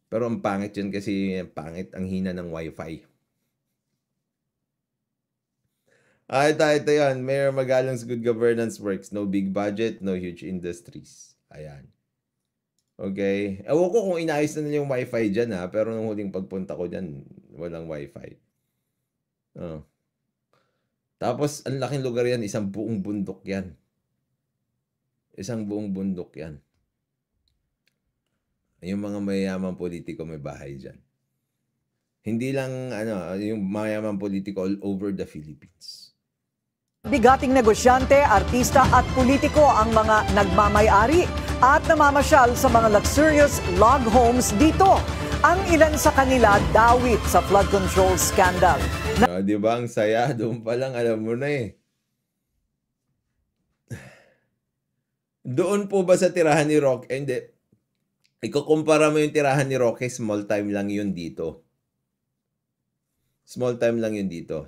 Pero ang pangit yun kasi pangit, ang hina ng wifi. Ito yun. Mayor Magalong's good governance works. No big budget, no huge industries. Ayan. Okay. Ewan ko kung inayos na nila yung wifi dyan ha, pero nung huling pagpunta ko dyan, walang wifi. Oh. Tapos, ang laking lugar yan, isang buong bundok yan. Isang buong bundok yan. Yung mga mayayamang politiko may bahay dyan. Hindi lang, yung mayayamang politiko all over the Philippines. Bigating negosyante, artista at politiko ang mga nagmamay-ari at namamasyal sa mga luxurious log homes dito. Ang ilan sa kanila dawit sa flood control scandal. Di ba ang saya? Doon pa lang alam mo na eh. Doon po ba sa tirahan ni Roque? Hindi. Ikukumpara mo yung tirahan ni Roque, small time lang yun dito. Small time lang yun dito.